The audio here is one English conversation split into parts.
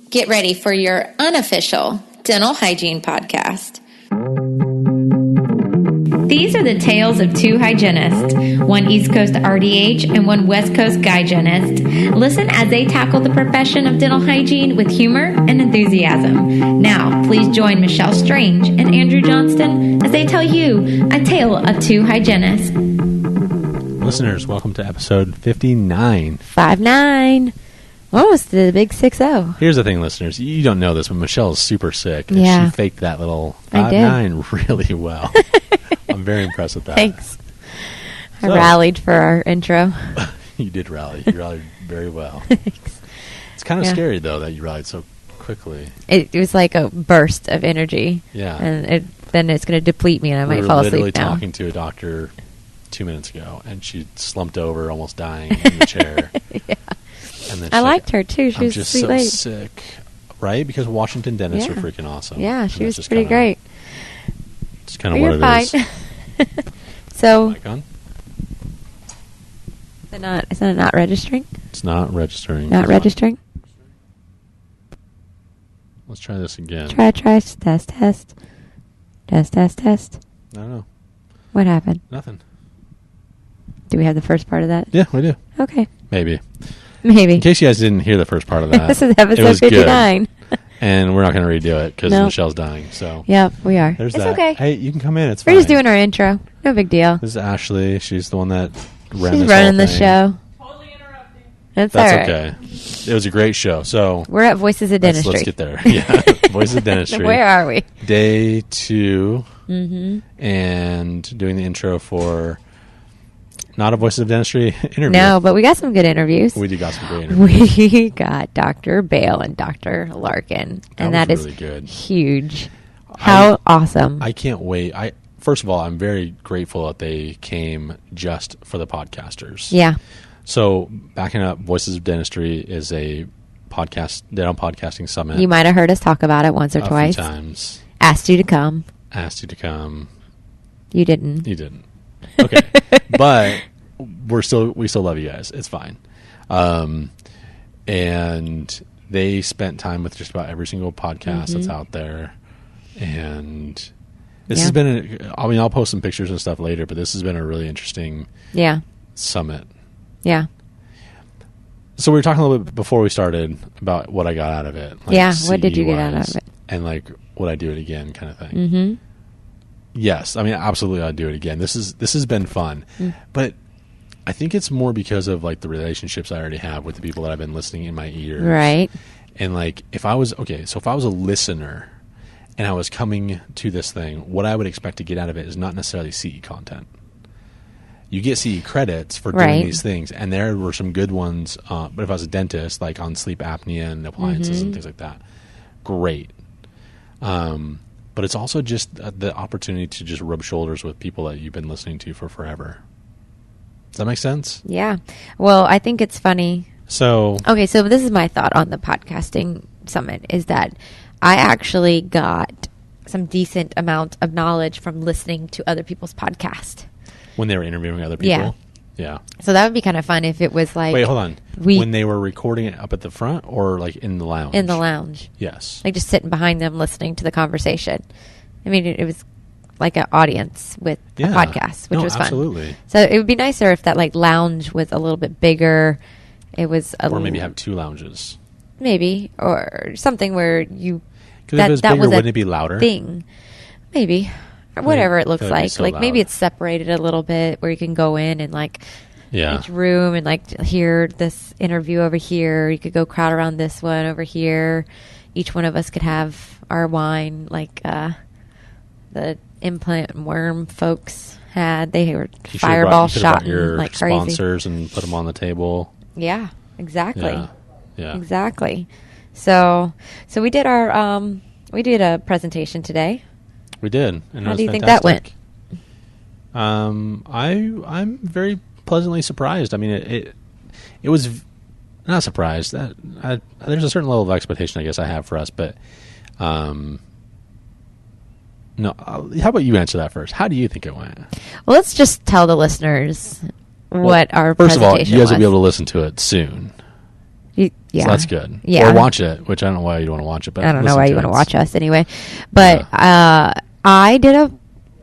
Get ready for your unofficial dental hygiene podcast. These are the tales of two hygienists, one East Coast RDH and one West Coast hygienist. Listen as they tackle the profession of dental hygiene with humor and enthusiasm. Now, please join Michelle Strange and Andrew Johnston as they tell you a tale of two hygienists. Listeners, welcome to episode 59. 59. Almost the big 6-0. Here's the thing, listeners. You don't know this, but Michelle is super sick. And Yeah. she faked that little I 5-9 really well. I'm very impressed with that. Thanks. I So- rallied for our intro. You did rally. You rallied very well. Thanks. It's kind of Yeah. scary, though, that you rallied so quickly. It was like a burst of energy. Yeah. And then it's going to deplete me and I We might were fall literally asleep now. talking to a doctor 2 minutes ago, and she slumped over, almost dying in the chair. Yeah. And then I she's liked her too. She I'm was a just sweet so lady. sick. Right? Because Washington dentists Yeah. are freaking awesome. Yeah, And she that's was just pretty kinda- great. It's kind of You're what it fine. is. So, Mic on? is it not registering? It's not registering. Not registering? Let's try this again. Try, test. Test. I don't know. What happened? Nothing. Do we have the first part of that? Yeah, we do. Okay. Maybe. Maybe. In case you guys didn't hear the first part of that. This is it episode was good. 59. And we're not going to redo it because Nope. Michelle's dying. So Yep, we are. there's It's that. okay. Hey, you can come in. It's We're fine. just doing our intro. No big deal. This is Ashley. She's the one that ran She's this running whole the thing. show. Totally interrupting. That's That's all right. okay. It was a great show. So We're at Voices of Dentistry. let's get there. Yeah. Voices of Dentistry. Where are we? Day 2. Mm-hmm. And doing the intro for not a Voices of Dentistry interview. No, but we got some good interviews. We got some great interviews. We got Dr. Bale and Dr. Larkin, and that was is really good. huge. How awesome. I can't wait. First of all, I'm very grateful that they came just for the podcasters. Yeah. So, backing up, Voices of Dentistry is a dental podcasting summit. You might have heard us talk about it once or a twice. few times. Asked you to come. Asked you to come. You didn't. You didn't. Okay. But we still love you guys. It's fine. And they spent time with just about every single podcast that's out there. And this has been I'll post some pictures and stuff later, but this has been a really interesting Yeah. summit. Yeah. So we were talking a little bit before we started about what I got out of it. Yeah, what did you get out CE-wise, of it? And would I do it again kind of thing. Mm-hmm. Yes, I mean absolutely I'd do it again. This has been fun. But I think it's more because of the relationships I already have with the people that I've been listening in my ears. Right. And if I was a listener and I was coming to this thing, what I would expect to get out of it is not necessarily CE content. You get CE credits for doing Right. these things, and there were some good ones. But if I was a dentist, on sleep apnea and appliances and things like that, great. But it's also just the opportunity to just rub shoulders with people that you've been listening to for forever. Does that make sense? Yeah. Well, I think it's funny. So Okay, so this is my thought on the podcasting summit is that I actually got some decent amount of knowledge from listening to other people's podcasts. when they were interviewing other people, yeah. So that would be kind of fun if it was Wait, hold on. we- When they were recording it up at the front or in the lounge? in the lounge. Yes. Like just sitting behind them listening to the conversation. I mean, it was like an audience with a podcast, which was fun. Absolutely. So it would be nicer if that lounge was a little bit bigger. It was Or maybe have 2 lounges. maybe or something where you Because if it was bigger, wouldn't it be louder? thing. Maybe. Or whatever it looks feel like like. it's so Maybe loud. it's separated a little bit where you can go in and Yeah. each room and hear this interview over here. You could go crowd around this one over here. Each one of us could have our wine the implant worm folks had. They were You fireball you could've brought shotting your like crazy. sponsors and put them on the table. Yeah, exactly. Yeah. Exactly. So we did we did a presentation today. We did. And How it was do you think that went? I'm very pleasantly surprised. I mean, it was not surprised. There's a certain level of expectation I guess I have for us, but no. How about you answer that first? How do you think it went? Well, let's just tell the listeners what our First of all, presentation you guys was. will be able to listen to it soon. Yeah. So that's good. Yeah. Or watch it, which I don't know why you want to watch it, but I don't know why you want to it. watch us anyway. But I did a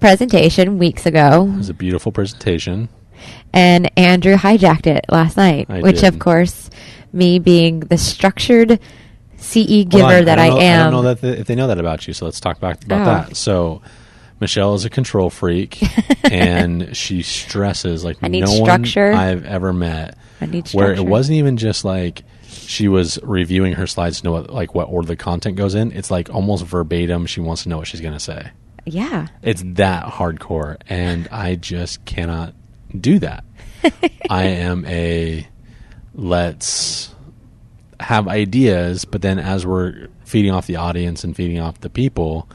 presentation weeks ago. It was a beautiful presentation. And Andrew hijacked it last night, which, of course, me being the structured CE giver that I am. I don't know if they know that about you, so let's talk about that. So Michelle is a control freak, and she stresses like no structure. one I've ever met. I need structure. Where it wasn't even just like she was reviewing her slides to know what order the content goes in. It's like almost verbatim. She wants to know what she's going to say. Yeah. It's that hardcore, and I just cannot do that. I am let's have ideas, but then as we're feeding off the audience and feeding off the people,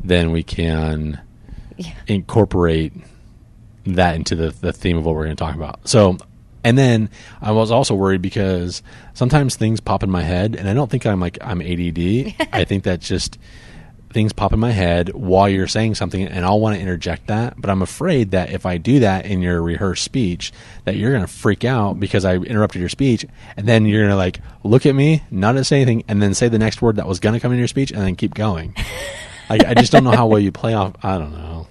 then we can incorporate that into the theme of what we're going to talk about. So, and then I was also worried because sometimes things pop in my head, and I don't think I'm ADD. I think that just things pop in my head while you're saying something, and I'll want to interject that, but I'm afraid that if I do that in your rehearsed speech, that you're going to freak out because I interrupted your speech, and then you're going to look at me, not to say anything, and then say the next word that was going to come in your speech, and then keep going. I just don't know how well you play off. I don't know.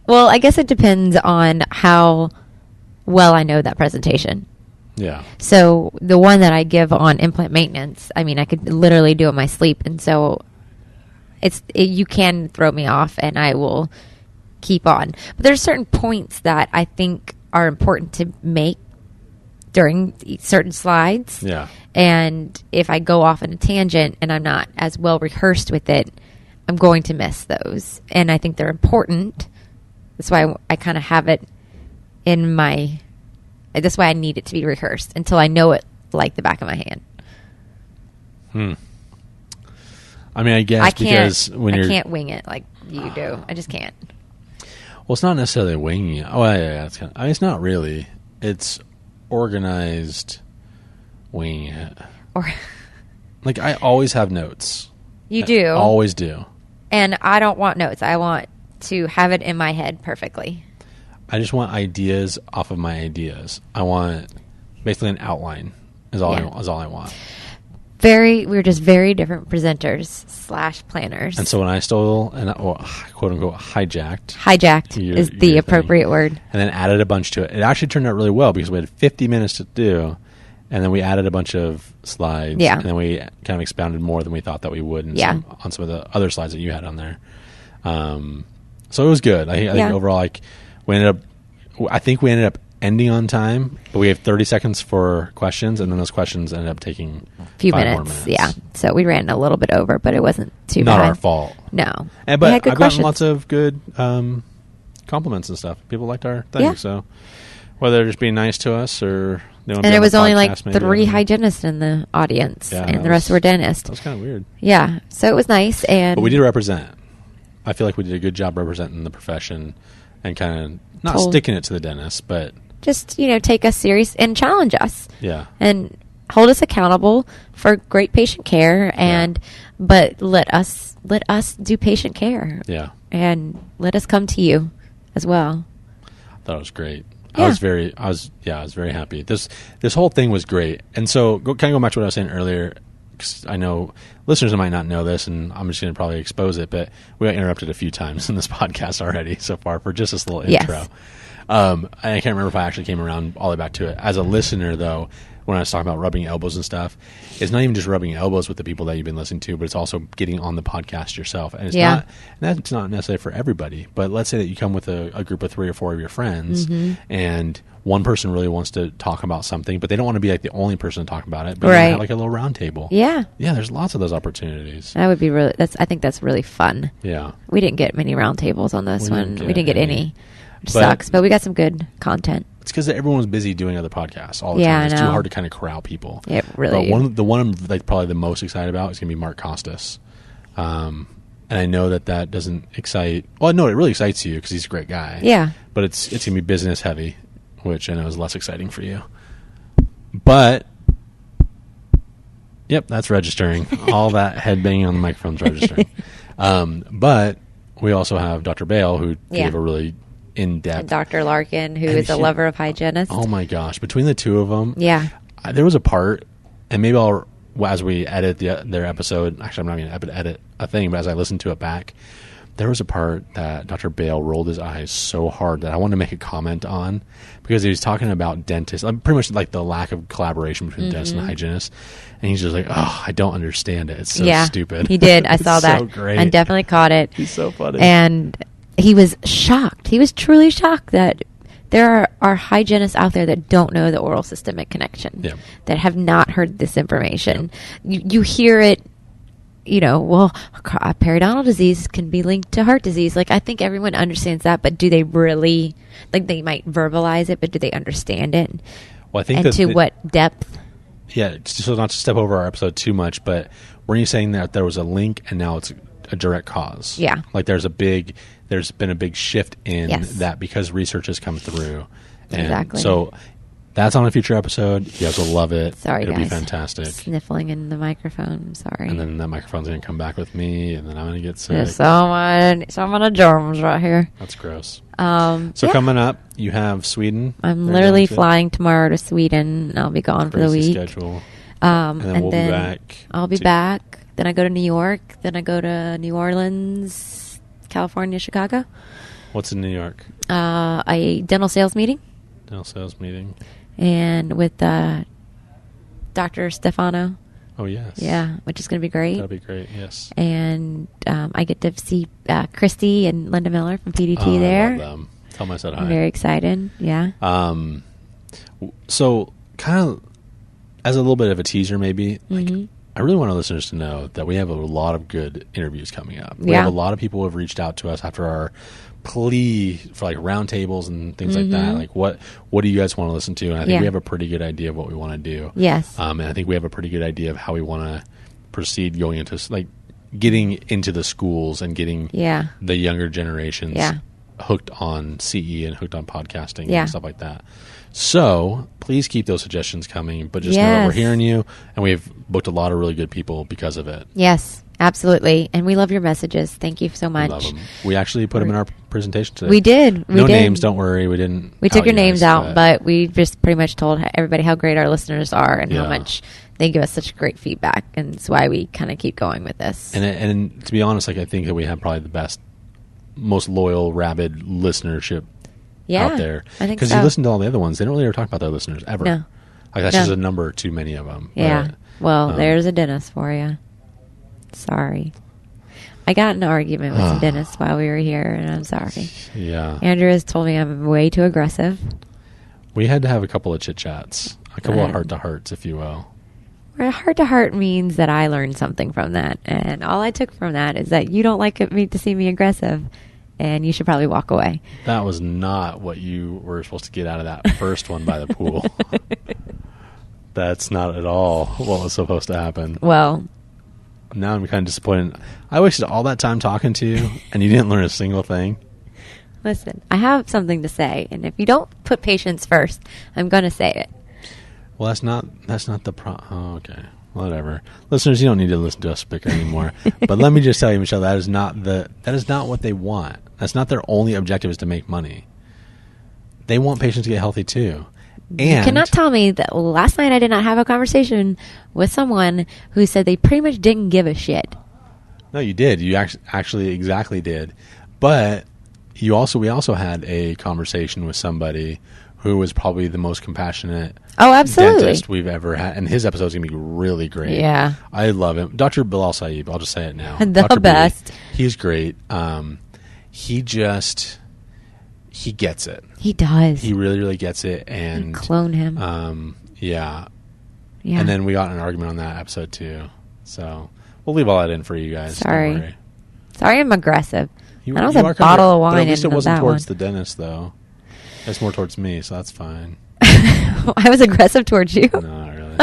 Well, I guess it depends on how well I know that presentation. Yeah. So the one that I give on implant maintenance, I mean, I could literally do it in my sleep, and so you can throw me off, and I will keep on. But there's certain points that I think are important to make during certain slides. Yeah. And if I go off on a tangent and I'm not as well rehearsed with it, I'm going to miss those. And I think they're important. That's why I kind of have it in my... That's why I need it to be rehearsed until I know it like the back of my hand. I mean, I guess because when I can't wing it like you do. I just can't. Well, it's not necessarily winging it. Oh, yeah. It's not really. It's organized winging it. I always have notes. You do. I always do. And I don't want notes. I want to have it in my head perfectly. I just want ideas off of my ideas. I want basically an outline is all I want. We're just very different presenters / planners. And so when I stole and quote unquote hijacked is the appropriate word, and then added a bunch to it, it actually turned out really well because we had 50 minutes to do, and then we added a bunch of slides, and then we kind of expounded more than we thought that we would on some of the other slides that you had on there. So it was good. I think overall, I think we ended up ending on time, but we have 30 seconds for questions, and then those questions ended up taking a few 5 minutes. More minutes. Yeah, so we ran a little bit over, but it wasn't too bad. Not our fault. No, but I've gotten lots of good compliments and stuff. People liked our thing, so whether they're just being nice to us or and it was only like 3 hygienists in the audience, and the rest were dentists. That was kind of weird. Yeah, so it was nice, but we did represent. I feel like we did a good job representing the profession and kind of not sticking it to the dentist, but just take us serious and challenge us. Yeah, and hold us accountable for great patient care, but let us do patient care. Yeah, and let us come to you as well. I thought it was great. Yeah. I was very happy. This whole thing was great. And so kind of go back to what I was saying earlier, because I know listeners might not know this, and I'm just going to probably expose it, but we got interrupted a few times in this podcast already so far for just this little intro. I can't remember if I actually came around all the way back to it. As a listener, though, when I was talking about rubbing elbows and stuff, it's not even just rubbing elbows with the people that you've been listening to, but it's also getting on the podcast yourself. And that's not necessarily for everybody. But let's say that you come with a group of 3 or 4 of your friends, and one person really wants to talk about something, but they don't want to be like the only person to talk about it. But you have like a little round table. Yeah, there's lots of those opportunities. That would be I think that's really fun. Yeah, we didn't get many round tables on this one. We didn't get any. Which sucks, but we got some good content. It's because everyone was busy doing other podcasts all the time. It's too hard to kind of corral people. It really. But the one I'm probably the most excited about is going to be Mark Costas. And I know that doesn't excite. Well, no, it really excites you because he's a great guy. Yeah. But it's going to be business heavy, which I know is less exciting for you. But yep, that's registering. All that head banging on the microphone's registering. But we also have Dr. Bale, who gave a really in-depth. And Dr. Larkin, who is a lover of hygienists. Oh my gosh. Between the two of them. Yeah. There was a part and maybe as we edit their episode, actually I'm not going to edit a thing, but as I listen to it back, there was a part that Dr. Bale rolled his eyes so hard that I wanted to make a comment on, because he was talking about dentists, pretty much like the lack of collaboration between dentists and hygienists. And he's just like, oh, I don't understand it. It's so stupid. He did. I saw that. So great. I definitely caught it. He's so funny. And he was shocked. He was truly shocked that there are hygienists out there that don't know the oral systemic connection, that have not heard this information. You hear it, well, periodontal disease can be linked to heart disease. Like, I think everyone understands that, but do they really, like, they might verbalize it, but do they understand it? Well, I think and to what depth? Yeah, so not to step over our episode too much, but were you saying that there was a link and now it's a direct cause? Yeah. Like there's been a big shift in that because research has come through. And exactly. So that's on a future episode. You guys will love it. Sorry, It'll guys. be fantastic. Sniffling in the microphone. I'm sorry. And then that microphone's going to come back with me, and then I'm going to get sick. There's so many germs right here. That's gross. Coming up, you have Sweden. I'm literally flying tomorrow to Sweden, and I'll be gone for the week. Schedule. And then we'll be back. I'll be back. Then I go to New York. Then I go to New Orleans, California, Chicago. What's in New York? A dental sales meeting. And with Dr. Stefano. Oh, yes. Yeah, which is going to be great. That'll be great, yes. And I get to see Christy and Linda Miller from PDT there. I love them. Tell them I said hi. I'm very excited, yeah. So, kind of, as a little bit of a teaser maybe, I really want our listeners to know that we have a lot of good interviews coming up. We have a lot of people who have reached out to us after our plea for like roundtables and things like that. Like what do you guys want to listen to? And I think we have a pretty good idea of what we want to do. Yes. And I think we have a pretty good idea of how we want to proceed going into like getting into the schools and getting the younger generations hooked on CE and hooked on podcasting and stuff like that. So please keep those suggestions coming, but just know that we're hearing you, and we've booked a lot of really good people because of it. Yes, absolutely. And we love your messages. Thank you so much. We love them. We actually put them in our presentation today. We did. No names, don't worry. We didn't. We took your names out, but we just pretty much told everybody how great our listeners are and how much they give us such great feedback, and it's why we kind of keep going with this. And to be honest, like I think that we have probably the best, most loyal, rabid listenership out there. I think because you listen to all the other ones, they don't really ever talk about their listeners ever. No. Like that's just a number too many of them. Yeah. Well, there's a dentist for you. Sorry. I got in an argument with some dentists while we were here, and I'm sorry. Yeah. Andrew has told me I'm way too aggressive. We had to have a couple of chit-chats, a couple of heart-to-hearts, if you will. Heart-to-heart means that I learned something from that, and all I took from that is that you don't like me to see me aggressive, and you should probably walk away. That was not what you were supposed to get out of that first one by the pool. That's not at all what was supposed to happen. Well, now I'm kind of disappointed. I wasted all that time talking to you, and you didn't learn a single thing. Listen, I have something to say, and if you don't put patients first, I'm going to say it. Well, that's not the oh, okay. Whatever. Listeners, you don't need to listen to us bicker anymore. But let me just tell you, Michelle, that is not what they want. That's not their only objective, is to make money. They want patients to get healthy too. And you cannot tell me that last night I did not have a conversation with someone who said they pretty much didn't give a shit. No, you did. You actually exactly did. But we also had a conversation with somebody who was probably the most compassionate dentist we've ever had. And his episode's going to be really great. Yeah. I love him. Dr. Bilal Saib, I'll just say it now. The best. B, he's great. He gets it. He does. He really, really gets it. And you clone him. Yeah. And then we got in an argument on that episode too. So we'll leave all that in for you guys. Sorry I'm aggressive. I don't have a bottle of wine in that one. At least it wasn't towards the dentist, though. It's more towards me, so that's fine. I was aggressive towards you? No, not really.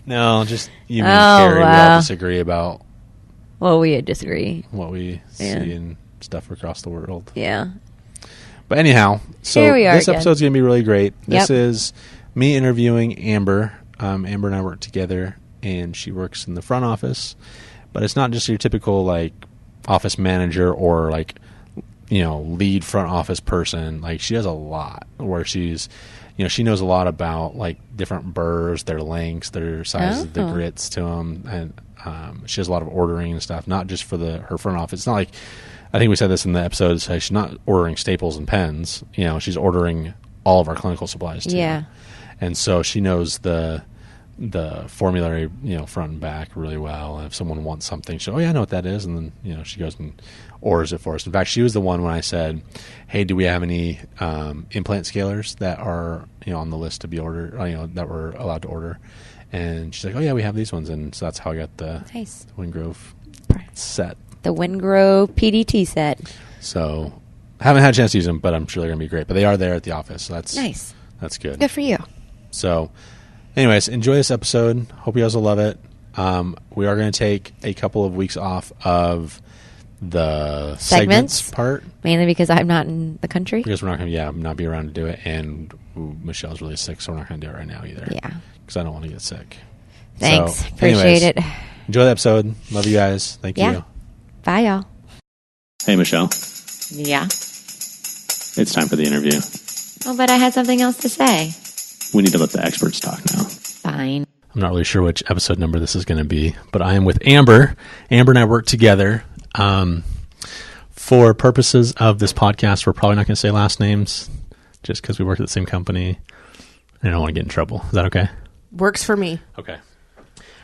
No, just you and Carrie, we all disagree about... Well, we disagree. What we see in stuff across the world. Yeah. But anyhow, so here we are this again. episode's going to be really great. This is me interviewing Amber. Amber and I work together, and she works in the front office. But it's not just your typical, like, office manager or, like, lead front office person. Like, she does a lot where she's, she knows a lot about like different burrs, their lengths, their sizes, the grits to them, and she has a lot of ordering and stuff. Not just for her front office. It's not like, I think we said this in the episode. So she's not ordering staples and pens. She's ordering all of our clinical supplies too. Yeah. And so she knows the formulary, front and back really well. And if someone wants something, I know what that is. And then, she goes and orders it for us. In fact, she was the one when I said, hey, do we have any implant scalers that are, on the list to be ordered, that we're allowed to order? And she's like, oh, yeah, we have these ones. And so that's how I got the Wingrove set. The Wingrove PDT set. So I haven't had a chance to use them, but I'm sure they're going to be great. But they are there at the office. So that's nice. That's good. Good for you. So anyways, enjoy this episode. Hope you guys will love it. We are going to take a couple of weeks off of the segments part. Mainly because I'm not in the country. Because we're not going to, not be around to do it. And Michelle's really sick, so we're not going to do it right now either. Yeah. Because I don't want to get sick. Thanks. So, Appreciate it. Enjoy the episode. Love you guys. Thank you. Bye, y'all. Hey, Michelle. Yeah. It's time for the interview. Oh, but I had something else to say. We need to let the experts talk now. Fine. I'm not really sure which episode number this is going to be, but I am with Amber. Amber and I work together. For purposes of this podcast, we're probably not going to say last names just because we work at the same company. I don't want to get in trouble. Is that okay? Works for me. Okay.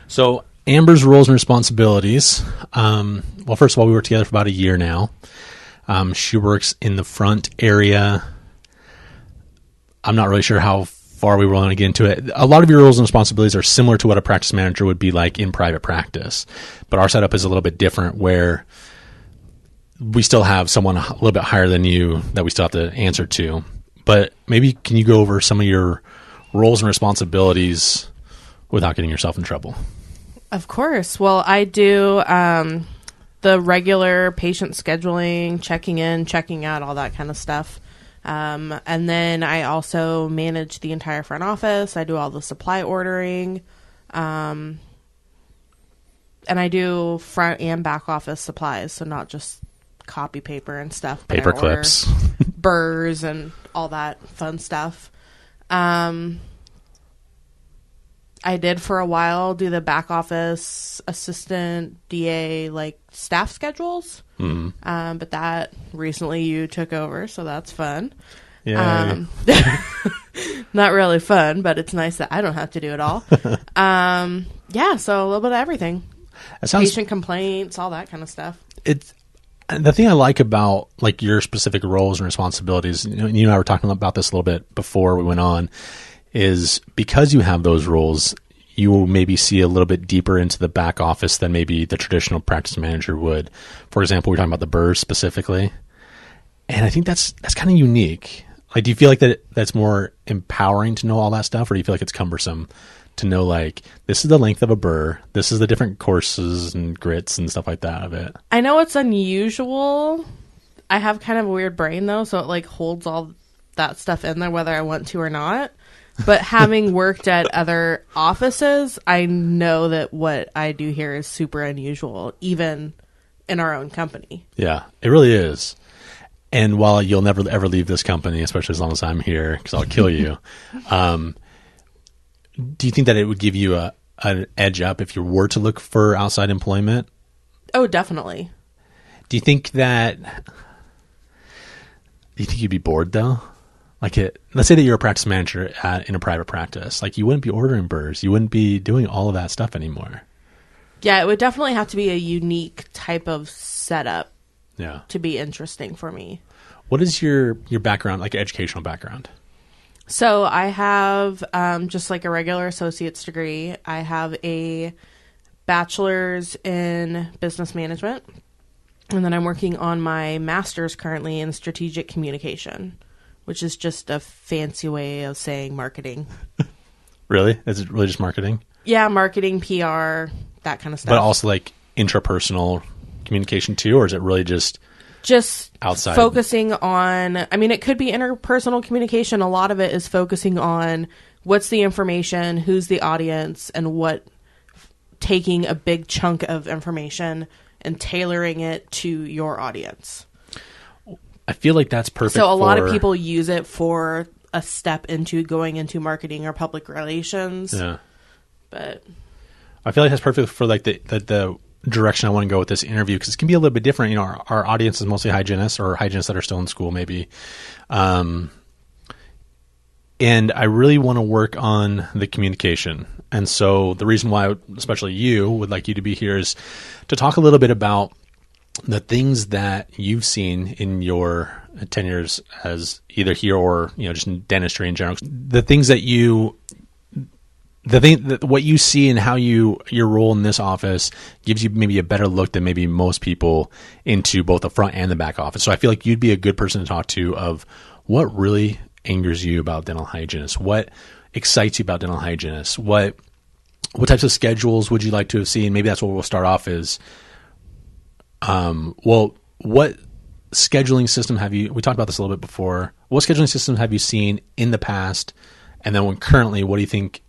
So Amber's roles and responsibilities. Well, first of all, we work together for about a year now. She works in the front area. I'm not really sure how far we want to get into it. A lot of your roles and responsibilities are similar to what a practice manager would be like in private practice, but our setup is a little bit different where we still have someone a little bit higher than you that we still have to answer to. But maybe can you go over some of your roles and responsibilities without getting yourself in trouble? Of course. Well, I do the regular patient scheduling, checking in, checking out, all that kind of stuff. And then I also manage the entire front office. I do all the supply ordering. And I do front and back office supplies. So not just copy paper and stuff. Paper clips. Burrs and all that fun stuff. I did for a while do the back office assistant DA staff schedules. Mm-hmm. But that recently you took over, so that's fun. Yeah. Not really fun, but it's nice that I don't have to do it all. Yeah, so a little bit of everything. Patient complaints, all that kind of stuff. The thing I like about your specific roles and responsibilities, you and I were talking about this a little bit before we went on, is because you have those roles, you will maybe see a little bit deeper into the back office than maybe the traditional practice manager would. For example, we're talking about the burrs specifically. And I think that's kind of unique. Do you feel like that's more empowering to know all that stuff, or do you feel like it's cumbersome to know, this is the length of a burr, this is the different courses and grits and stuff like that of it? I know it's unusual. I have kind of a weird brain, though, so it holds all that stuff in there whether I want to or not. But having worked at other offices, I know that what I do here is super unusual, even in our own company. Yeah, it really is. And while you'll never ever leave this company, especially as long as I'm here, because I'll kill you, do you think that it would give you an edge up if you were to look for outside employment? Oh, definitely. Do you think you'd be bored, though? Let's say that you're a practice manager in a private practice. You wouldn't be ordering burrs. You wouldn't be doing all of that stuff anymore. Yeah, it would definitely have to be a unique type of setup to be interesting for me. What is your background, educational background? So I have just a regular associate's degree. I have a bachelor's in business management. And then I'm working on my master's currently in strategic communication, which is just a fancy way of saying marketing. Really? Is it really just marketing? Yeah, marketing, PR, that kind of stuff. But also intrapersonal communication too, or is it really just outside? Focusing on, it could be interpersonal communication. A lot of it is focusing on what's the information, who's the audience, and taking a big chunk of information and tailoring it to your audience. I feel like that's perfect. So a lot of people use it for a step into going into marketing or public relations. Yeah. But I feel like that's perfect for like the direction I want to go with this interview, because it can be a little bit different. You know, our audience is mostly hygienists or hygienists that are still in school maybe. And I really want to work on the communication. And so the reason why, especially you, would like you to be here is to talk a little bit about the things that you've seen in your tenures as either here or, you know, just in dentistry in general. The things that what you see and how your role in this office gives you maybe a better look than maybe most people into both the front and the back office. So I feel like you'd be a good person to talk to of what really angers you about dental hygienists, what excites you about dental hygienists, what types of schedules would you like to have seen? Maybe that's what we'll start off is, what scheduling system we talked about this a little bit before, what scheduling system have you seen in the past? And then currently, what do you think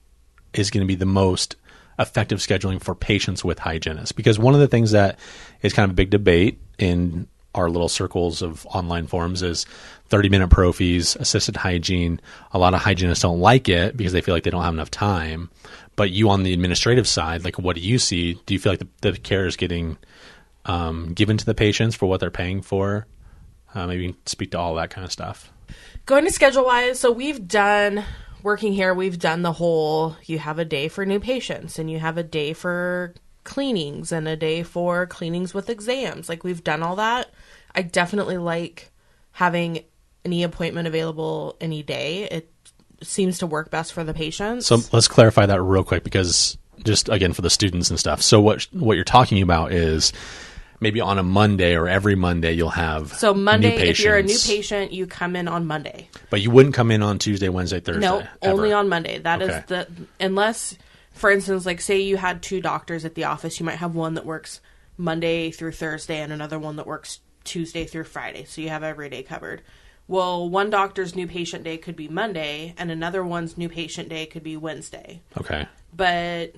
is going to be the most effective scheduling for patients with hygienists? Because one of the things that is kind of a big debate in our little circles of online forums is 30-minute prophies, assisted hygiene. A lot of hygienists don't like it because they feel like they don't have enough time. But you on the administrative side, like, what do you see? Do you feel like the care is getting given to the patients for what they're paying for? Maybe you can speak to all that kind of stuff. going to schedule-wise, so working here, we've done the whole, you have a day for new patients, and you have a day for cleanings, and a day for cleanings with exams. Like, we've done all that. I definitely like having any appointment available any day. It seems to work best for the patients. So let's clarify that real quick, because just again for the students and stuff. So what you're talking about is maybe on a Monday or every Monday you'll have Monday, new patients. If you're a new patient, you come in on Monday. But you wouldn't come in on Tuesday, Wednesday, Thursday. No, ever. only on Monday. That is unless, for instance, like say you had two doctors at the office, you might have one that works Monday through Thursday and another one that works Tuesday through Friday. So you have every day covered. Well, one doctor's new patient day could be Monday, and another one's new patient day could be Wednesday. Okay. But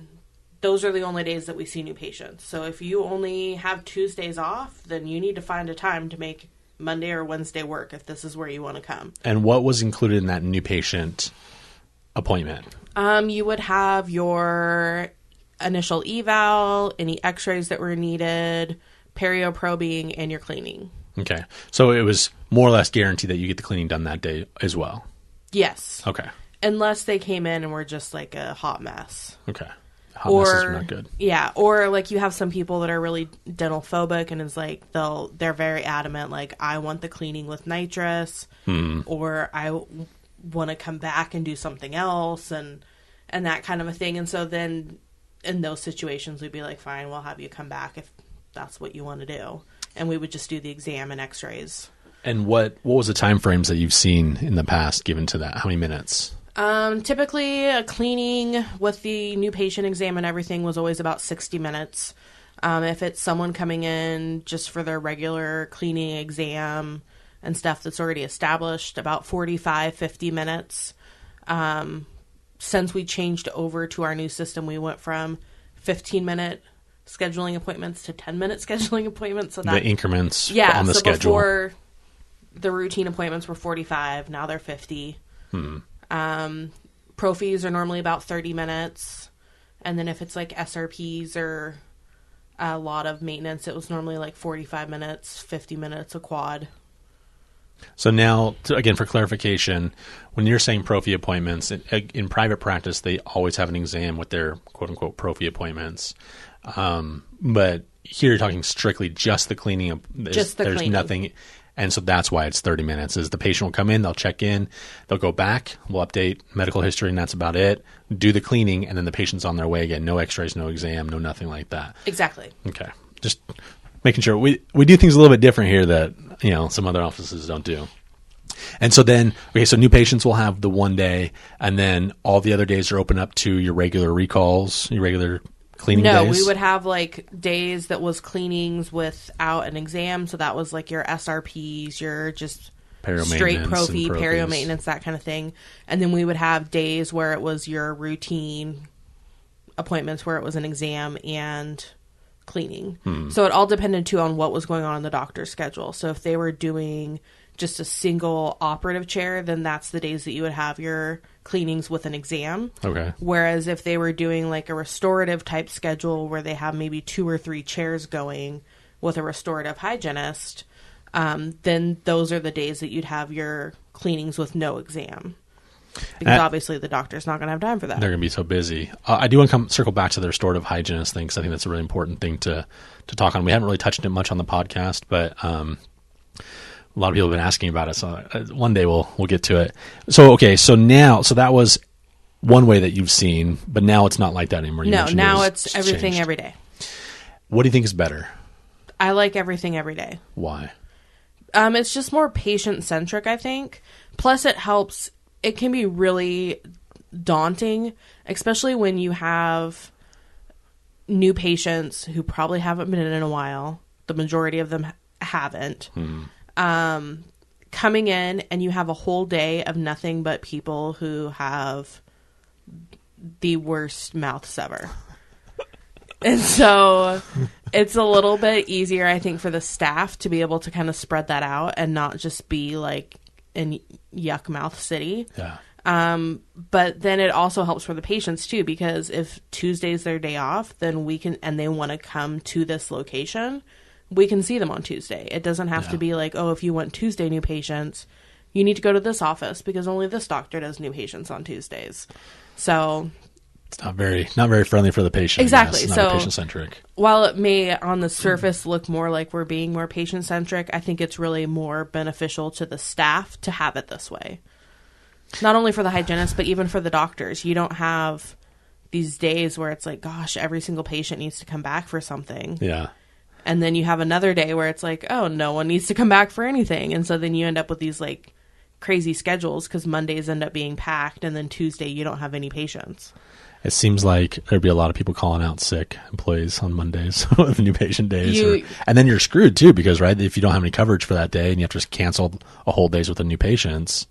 those are the only days that we see new patients. So if you only have Tuesdays off, then you need to find a time to make Monday or Wednesday work if this is where you want to come. And what was included in that new patient appointment? You would have your initial eval, any x-rays that were needed, perio-probing, and your cleaning. Okay. So it was more or less guaranteed that you get the cleaning done that day as well? Yes. Okay. Unless they came in and were just like a hot mess. Okay. Hot messes are not good. Yeah, or like you have some people that are really dental phobic and it's like they're very adamant, like, I want the cleaning with nitrous, or I want to come back and do something else, and that kind of a thing. And so then in those situations we'd be like, fine, we'll have you come back if that's what you want to do. And we would just do the exam and x-rays. And what was the time frames that you've seen in the past given to that? How many minutes? Typically a cleaning with the new patient exam and everything was always about 60 minutes. If it's someone coming in just for their regular cleaning exam and stuff that's already established, about 45, 50 minutes. Since we changed over to our new system, we went from 15-minute scheduling appointments to 10-minute scheduling appointments. So that, the increments on the schedule. Before the routine appointments were 45, now they're 50. Prophies are normally about 30 minutes. And then if it's like SRPs or a lot of maintenance, it was normally like 45 minutes, 50 minutes a quad. So now, again, for clarification, when you're saying prophy appointments, in private practice, they always have an exam with their quote-unquote prophy appointments. But here you're talking strictly just the cleaning. There's cleaning. Nothing. And so that's why it's 30 minutes. Is the patient will come in, they'll check in, they'll go back, we'll update medical history, and that's about it. Do the cleaning, and then the patient's on their way again. No x-rays, no exam, no nothing like that. Exactly. Okay. Just making sure. We do things a little bit different here that, some other offices don't do. And so then, so new patients will have the one day, and then all the other days are open up to your regular recalls, your regular cleaning days? No, we would have like days that was cleanings without an exam. So that was like your SRPs, your just straight prophy, perio maintenance, that kind of thing. And then we would have days where it was your routine appointments where it was an exam and cleaning. So it all depended too on what was going on in the doctor's schedule. So if they were doing just a single operative chair, then that's the days that you would have your cleanings with an exam. Okay. Whereas if they were doing like a restorative type schedule where they have maybe 2 or 3 chairs going with a restorative hygienist, then those are the days that you'd have your cleanings with no exam. Because obviously the doctor's not going to have time for that. They're going to be so busy. I do want to circle back to the restorative hygienist thing because I think that's a really important thing to talk on. We haven't really touched it much on the podcast, but a lot of people have been asking about it. So one day we'll get to it. So, okay. So that was one way that you've seen, but now it's not like that anymore. You no, now it's it's everything changed. every day. What do you think is better? I like everything every day. Why? It's just more patient-centric, I think. Plus, it helps. It can be really daunting, especially when you have new patients who probably haven't been in a while. The majority of them haven't. Coming in, and you have a whole day of nothing but people who have the worst mouths ever. And so it's a little bit easier, I think, for the staff to be able to kind of spread that out and not just be like in yuck mouth city. Yeah. But then it also helps for the patients too, because if Tuesday's their day off, then we can, and they want to come to this location, we can see them on Tuesday. It doesn't have to be like, oh, if you want Tuesday new patients, you need to go to this office because only this doctor does new patients on Tuesdays. So it's not very friendly for the patient. Exactly. Yes, not patient centric. While it may on the surface look more like we're being more patient centric, I think it's really more beneficial to the staff to have it this way. Not only for the hygienist, but even for the doctors. You don't have these days where it's like, gosh, every single patient needs to come back for something. Yeah. And then you have another day where it's like, oh, no one needs to come back for anything. And so then you end up with these like crazy schedules because Mondays end up being packed and then Tuesday you don't have any patients. It seems like there'd be a lot of people calling out sick employees on Mondays with new patient days. And then you're screwed too because, right, if you don't have any coverage for that day and you have to just cancel a whole days with the new patients,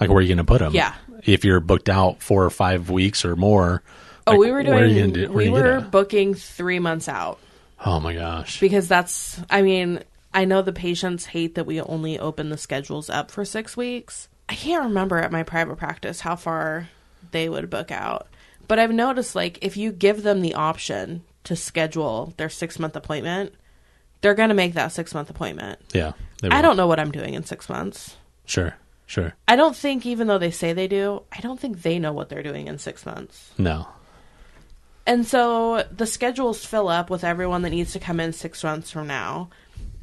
like where are you going to put them? Yeah. If you're booked out 4 or 5 weeks or more. Oh, like, we were booking 3 months out. Oh my gosh. Because I know the patients hate that we only open the schedules up for 6 weeks. I can't remember at my private practice how far they would book out. But I've noticed, like, if you give them the option to schedule their 6-month appointment, they're going to make that 6-month appointment. Yeah. I don't know what I'm doing in 6 months. Sure. I don't think, even though they say they do, I don't think they know what they're doing in 6 months. No. And so the schedules fill up with everyone that needs to come in 6 months from now.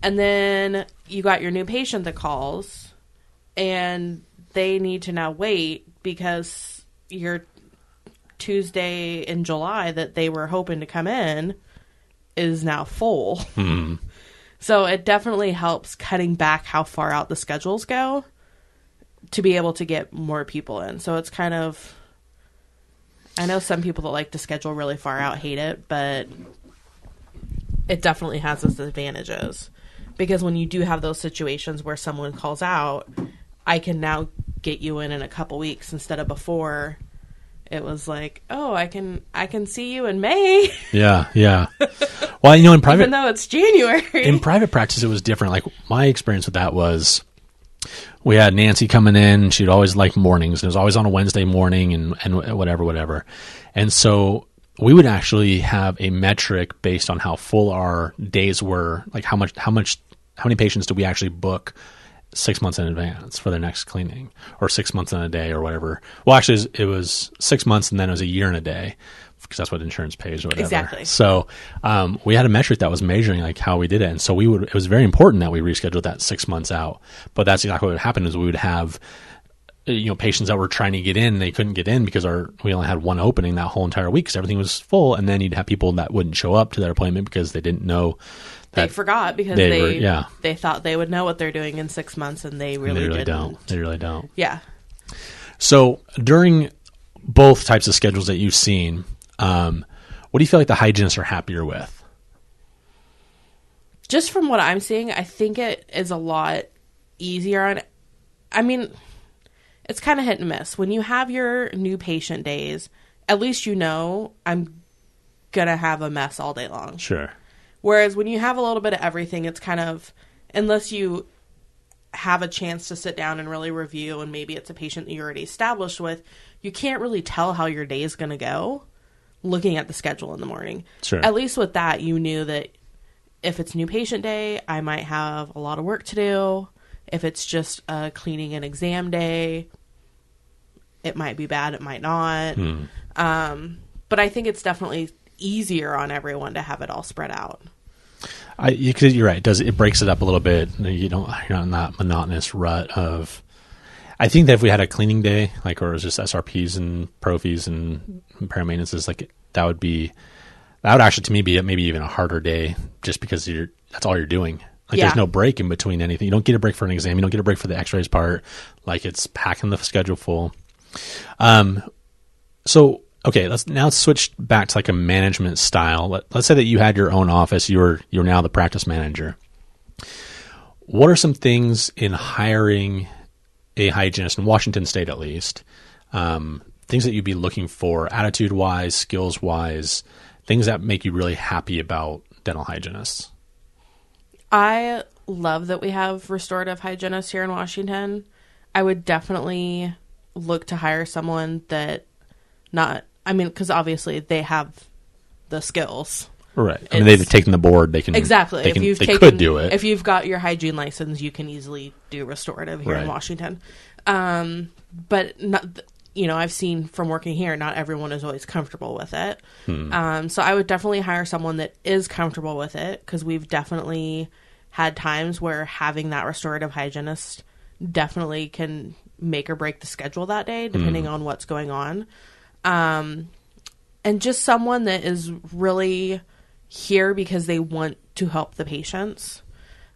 And then you got your new patient that calls, and they need to now wait because your Tuesday in July that they were hoping to come in is now full. Hmm. So it definitely helps cutting back how far out the schedules go to be able to get more people in. So it's kind of, I know some people that like to schedule really far out hate it, but it definitely has its advantages. Because when you do have those situations where someone calls out, I can now get you in a couple weeks instead of before it was like, oh, I can see you in May. Yeah. Well, in private, even though it's January. In private practice, it was different. Like my experience with that was, we had Nancy coming in. She'd always like mornings. It was always on a Wednesday morning and whatever. And so we would actually have a metric based on how full our days were. Like how many patients do we actually book 6 months in advance for their next cleaning, or 6 months in a day or whatever. Well, actually it was 6 months and then it was a year and a day because that's what insurance pays or whatever. Exactly. So we had a metric that was measuring like how we did it. And so it was very important that we rescheduled that 6 months out. But that's exactly what would happen is we would have, patients that were trying to get in, they couldn't get in because we only had one opening that whole entire week because everything was full. And then you'd have people that wouldn't show up to their appointment because they didn't know. They forgot because they thought they would know what they're doing in 6 months, and they really didn't. They really don't. Yeah. So during both types of schedules that you've seen, what do you feel like the hygienists are happier with? Just from what I'm seeing, I think it is a lot easier it's kind of hit and miss. When you have your new patient days, at least I'm going to have a mess all day long. Sure. Whereas when you have a little bit of everything, it's kind of, unless you have a chance to sit down and really review, and maybe it's a patient that you're already established with, you can't really tell how your day is going to go looking at the schedule in the morning. Sure. At least with that, you knew that if it's new patient day, I might have a lot of work to do. If it's just a cleaning and exam day, it might be bad, it might not. But I think it's definitely easier on everyone to have it all spread out. You're right. It breaks it up a little bit. You're not in that monotonous rut of. I think that if we had a cleaning day, like, or it was just SRPs and prophies and paramaintenances, like that would actually to me be maybe even a harder day, just because that's all you're doing. Like there's no break in between anything. You don't get a break for an exam. You don't get a break for the X-rays part. Like it's packing the schedule full. So. Okay, let's switch back to like a management style. Let's say that you had your own office. You're now the practice manager. What are some things in hiring a hygienist in Washington State, at least, things that you'd be looking for, attitude-wise, skills-wise, things that make you really happy about dental hygienists? I love that we have restorative hygienists here in Washington. I would definitely look to hire someone that because obviously they have the skills. Right. I mean, they've taken the board. They can exactly. They could do it. If you've got your hygiene license, you can easily do restorative here in Washington. But not, I've seen from working here, not everyone is always comfortable with it. So I would definitely hire someone that is comfortable with it, because we've definitely had times where having that restorative hygienist definitely can make or break the schedule that day, depending on what's going on. And just someone that is really here because they want to help the patients.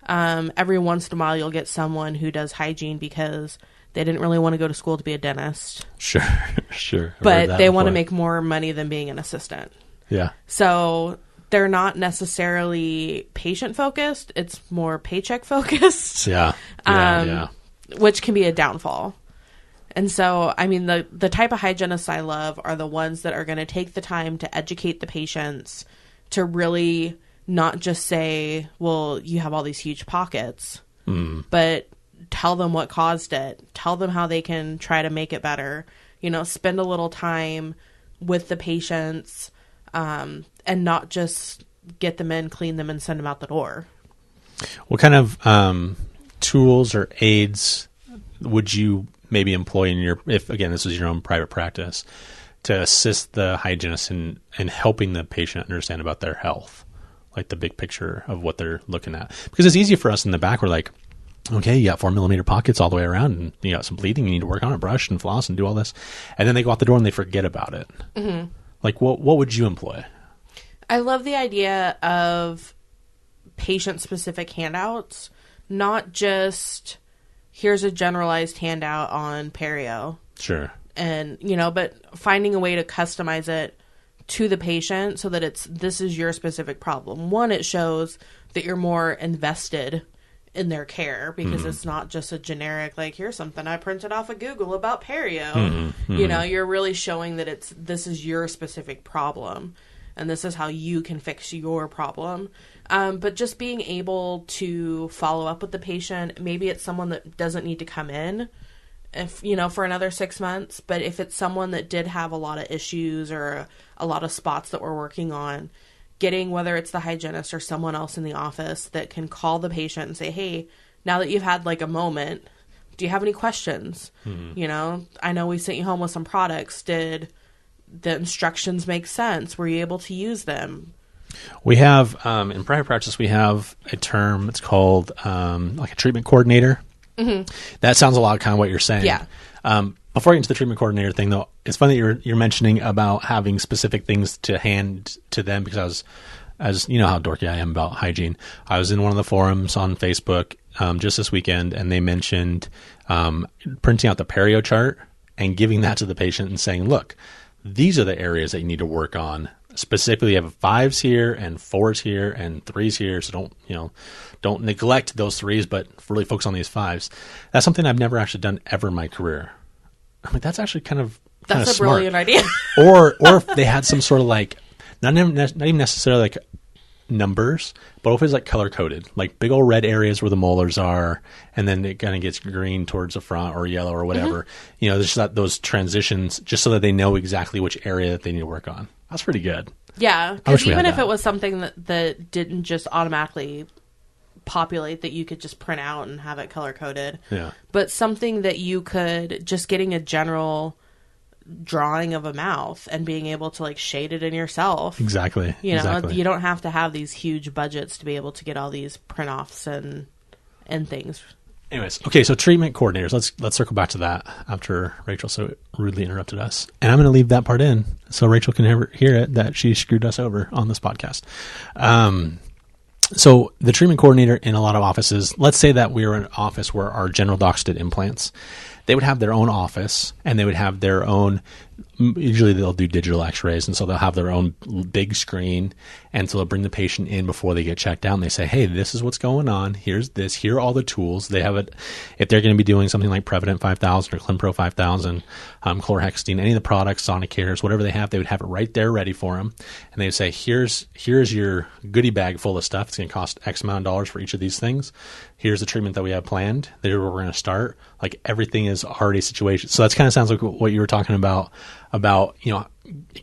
Every once in a while, you'll get someone who does hygiene because they didn't really want to go to school to be a dentist. Sure. But they want to make more money than being an assistant. Yeah. So they're not necessarily patient focused. It's more paycheck focused. Yeah. Which can be a downfall. And so, I mean, the type of hygienists I love are the ones that are going to take the time to educate the patients, to really not just say, well, you have all these huge pockets, but tell them what caused it. Tell them how they can try to make it better. Spend a little time with the patients, and not just get them in, clean them, and send them out the door. What kind of tools or aids would you maybe employ if again, this is your own private practice, to assist the hygienist in helping the patient understand about their health, like the big picture of what they're looking at? Because it's easy for us in the back. We're like, okay, you got 4mm pockets all the way around, and you got some bleeding. You need to work on it, brush and floss and do all this. And then they go out the door and they forget about it. Mm-hmm. Like, what would you employ? I love the idea of patient-specific handouts, not just here's a generalized handout on perio. Sure. And, but finding a way to customize it to the patient so that this is your specific problem. One, it shows that you're more invested in their care, because it's not just a generic, like, here's something I printed off of Google about perio. You're really showing that this is your specific problem, and this is how you can fix your problem. But just being able to follow up with the patient, maybe it's someone that doesn't need to come in for another 6 months, but if it's someone that did have a lot of issues or a lot of spots that we're working on, getting, whether it's the hygienist or someone else in the office that can call the patient and say, hey, now that you've had like a moment, do you have any questions? I know we sent you home with some products. Did the instructions make sense? Were you able to use them? We have, in private practice, we have a term, it's called like a treatment coordinator. Mm-hmm. That sounds a lot kind of what you're saying. Yeah. Before I get into the treatment coordinator thing, though, it's funny that you're mentioning about having specific things to hand to them, because as you know how dorky I am about hygiene. I was in one of the forums on Facebook just this weekend, and they mentioned printing out the perio chart and giving that to the patient and saying, look, these are the areas that you need to work on. Specifically, you have 5s here and 4s here and 3s here, so don't neglect those 3s, but really focus on these 5s. That's something I've never actually done ever in my career. I mean, that's actually kind of a smart. Brilliant idea. or if they had some sort of like not even necessarily like numbers, but hopefully it's like color coded, like big old red areas where the molars are, and then it kind of gets green towards the front or yellow or whatever. You know, there's just those transitions just so that they know exactly which area that they need to work on. That's pretty good. Yeah, I wish because we even had if that. it was something that didn't just automatically populate, that you could just print out and have it color coded. Yeah. But something that you could just getting a general drawing of a mouth and being able to like shade it in yourself. Exactly. You know, exactly. you don't have to have these huge budgets to be able to get all these print offs and things. Anyways, okay, so treatment coordinators. Let's circle back to that after Rachel so rudely interrupted us. And I'm going to leave that part in so Rachel can hear it that she screwed us over on this podcast. So the treatment coordinator in a lot of offices, let's say that we were in an office where our general docs did implants. They would have their own office, and they would have their own, usually they'll do digital x-rays, and so they'll have their own big screen, and so they'll bring the patient in before they get checked out, and they say, hey, this is what's going on, here's this, here are all the tools. They have it, if they're going to be doing something like Prevident 5000 or Clinpro 5000, chlorhexidine, any of the products, Sonicares, whatever they have, they would have it right there ready for them, and they would say, here's your goodie bag full of stuff, it's going to cost X amount of dollars for each of these things, here's the treatment that we have planned, there's where we're going to start, like everything is already situated. So that's kind of sounds like what you were talking about, you know,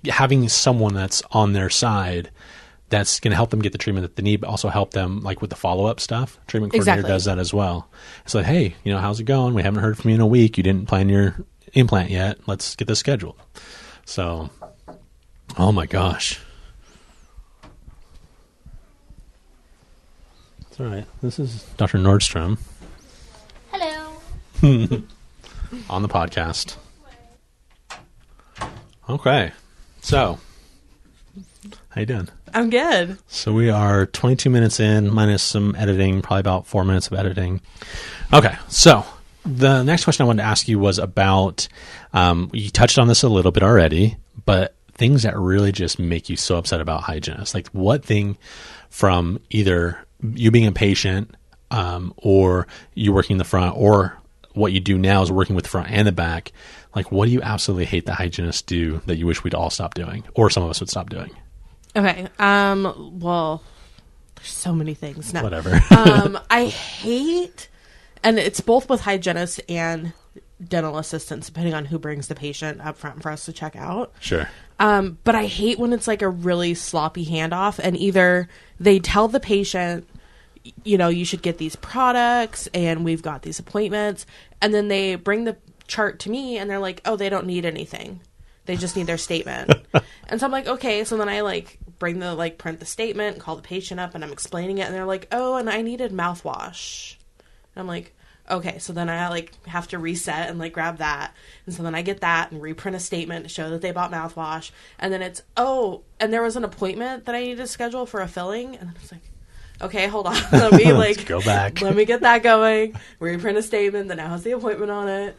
having someone that's on their side that's going to help them get the treatment that they need, but also help them like with the follow-up stuff. Treatment coordinator does that as well. It's like, hey, you know, how's it going? We haven't heard from you in a week. You didn't plan your implant yet. Let's get this scheduled. So, oh my gosh. It's all right. This is Dr. Nordstrom. Hello. On the podcast. Okay. So, how you doing? I'm good. So we are 22 minutes in, minus some editing, probably about 4 minutes of editing. Okay. So the next question I wanted to ask you was about, you touched on this a little bit already, but things that really just make you so upset about hygienists. Like what thing from either you being a patient, or you working in the front, or what you do now is working with the front and the back. Like, what do you absolutely hate that hygienists do that you wish we'd all stop doing, or some of us would stop doing? Okay. Well, there's so many things now. Whatever. I hate, and it's both with hygienists and dental assistants, depending on who brings the patient up front for us to check out. Sure. But I hate when it's like a really sloppy handoff, and either they tell the patient, you know, you should get these products and we've got these appointments, and then they bring the chart to me and they're like, oh, they don't need anything. They just need their statement. And so I'm like, okay. So then I like print the statement, call the patient up, and I'm explaining it, and they're like, oh, and I needed mouthwash. And I'm like, okay. So then I like have to reset and like grab that. And so then I get that and reprint a statement to show that they bought mouthwash. And then it's, oh, and there was an appointment that I needed to schedule for a filling. And it's like, okay, hold on. Let me Let's go back. Let me get that going. Reprint a statement that now has the appointment on it.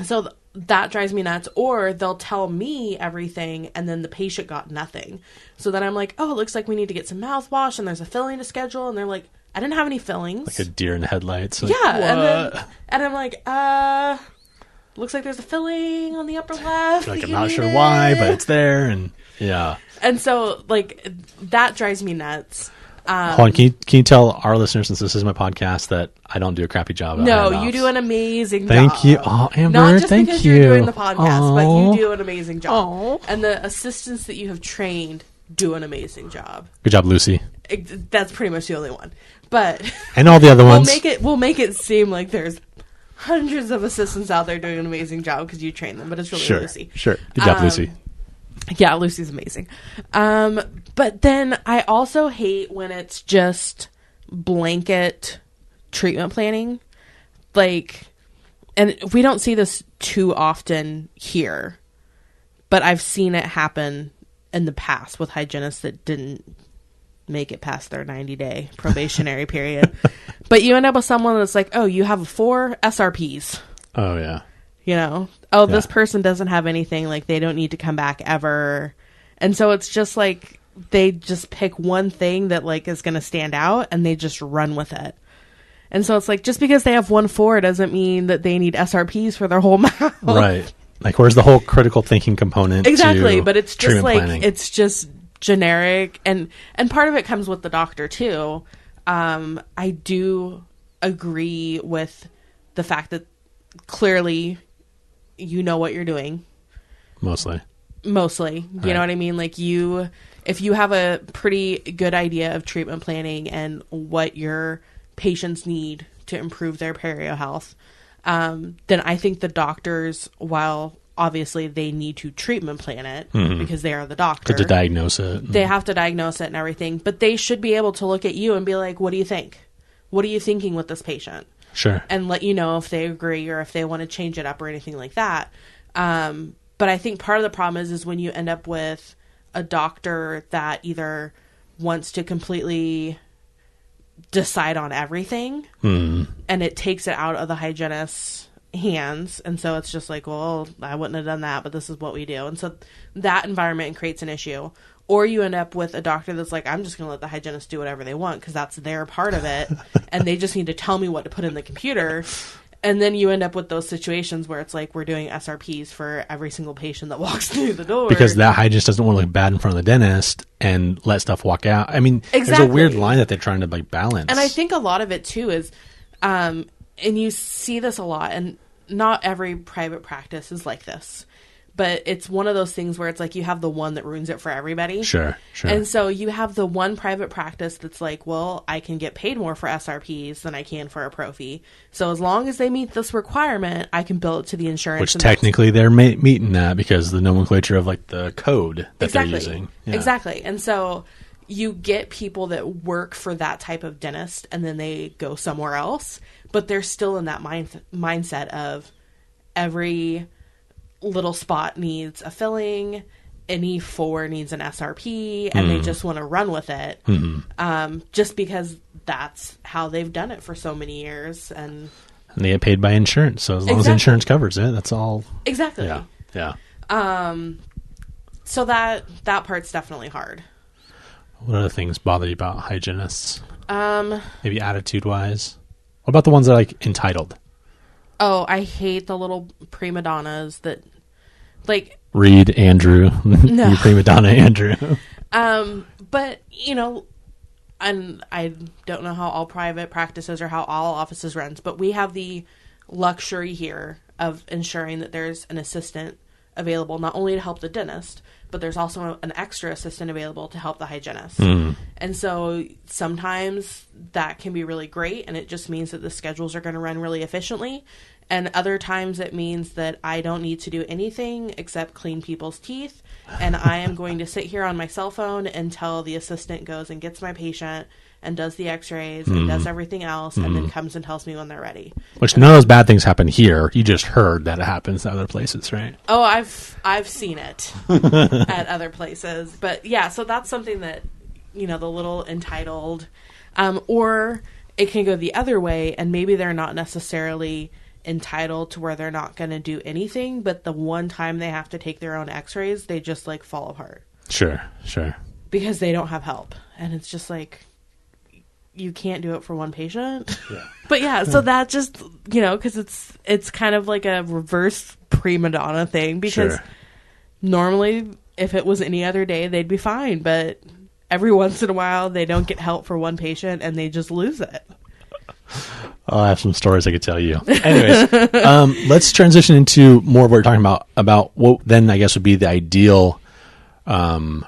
So that drives me nuts. Or they'll tell me everything and then the patient got nothing. So then I'm like, oh, it looks like we need to get some mouthwash and there's a filling to schedule. And they're like, I didn't have any fillings. Like a deer in the headlights. Like, yeah. And I'm like, looks like there's a filling on the upper left. Like, I'm not sure why, but it's there. And yeah. And so, like, that drives me nuts. Hold on, can you tell our listeners, since this is my podcast, that I don't do a crappy job? No, you do an amazing job. Thank you. Oh, Amber, Not just thank because you. you're doing the podcast, but Aw. you do an amazing job. Aw. And the assistants that you have trained do an amazing job. Good job, Lucy. That's pretty much the only one. But And all the other ones. we'll make it seem like there's hundreds of assistants out there doing an amazing job because you train them, but it's really Lucy. Sure. Good job, Lucy. Yeah, Lucy's amazing. But then I also hate when it's just blanket treatment planning. Like, and we don't see this too often here, but I've seen it happen in the past with hygienists that didn't make it past their 90-day probationary period. But you end up with someone that's like, oh, you have 4 SRPs. Oh, yeah. You know, oh, this person doesn't have anything, like they don't need to come back ever. And so it's just like they just pick one thing that like is going to stand out and they just run with it. And so it's like, just because they have 1-4 doesn't mean that they need SRPs for their whole mouth. Right. Like, where's the whole critical thinking component? Exactly. To but it's just like, planning? it's just generic, and part of it comes with the doctor too. I do agree with the fact that clearly you know what you're doing. Mostly. You know what I mean? Like if you have a pretty good idea of treatment planning and what your patients need to improve their perio health, then I think the doctors, while obviously they need to treatment plan it because they are the doctor. To diagnose it. They have to diagnose it and everything, but they should be able to look at you and be like, what do you think? What are you thinking with this patient? Sure. And let you know if they agree or if they want to change it up or anything like that. But I think part of the problem is when you end up with a doctor that either wants to completely decide on everything and it takes it out of the hygienist's hands, and so it's just like, well, I wouldn't have done that, but this is what we do, and so that environment creates an issue. Or you end up with a doctor that's like, I'm just going to let the hygienist do whatever they want because that's their part of it and they just need to tell me what to put in the computer. And then you end up with those situations where it's like we're doing SRPs for every single patient that walks through the door. Because that hygienist doesn't want to look bad in front of the dentist and let stuff walk out. I mean, There's a weird line that they're trying to like balance. And I think a lot of it too is, and you see this a lot, and not every private practice is like this, but it's one of those things where it's like you have the one that ruins it for everybody. Sure. And so you have the one private practice that's like, well, I can get paid more for SRPs than I can for a pro fee. So as long as they meet this requirement, I can bill it to the insurance. Which technically they're meeting that because the nomenclature of like the code that they're using. Yeah. Exactly. And so you get people that work for that type of dentist and then they go somewhere else, but they're still in that mindset of every little spot needs a filling, any 4 needs an SRP, and they just want to run with it, just because that's how they've done it for so many years, and they get paid by insurance. So as long as insurance covers it, that's all. Exactly. Yeah. So that part's definitely hard. What other things bother you about hygienists? Maybe attitude-wise. What about the ones that are like entitled? Oh, I hate the little prima donnas that, like... Reed, Andrew. No. You prima donna, Andrew. But, you know, and I don't know how all private practices or how all offices runs, but we have the luxury here of ensuring that there's an assistant available not only to help the dentist, but there's also an extra assistant available to help the hygienist. And so sometimes that can be really great, and it just means that the schedules are going to run really efficiently. And other times it means that I don't need to do anything except clean people's teeth, and I am going to sit here on my cell phone until the assistant goes and gets my patient and does the x-rays and does everything else and then comes and tells me when they're ready. Which none of those bad things happen here. You just heard that it happens at other places, right? Oh, I've seen it at other places. But yeah, so that's something that, you know, the little entitled, or it can go the other way and maybe they're not necessarily entitled to where they're not going to do anything, but the one time they have to take their own x-rays, they just like fall apart. Sure. Because they don't have help. And it's just like, you can't do it for one patient. Yeah. But yeah, so that just, you know, because it's kind of like a reverse prima donna thing, because normally if it was any other day, they'd be fine. But every once in a while, they don't get help for one patient and they just lose it. I have some stories I could tell you. Anyways, let's transition into more of what we're talking about what then I guess would be the ideal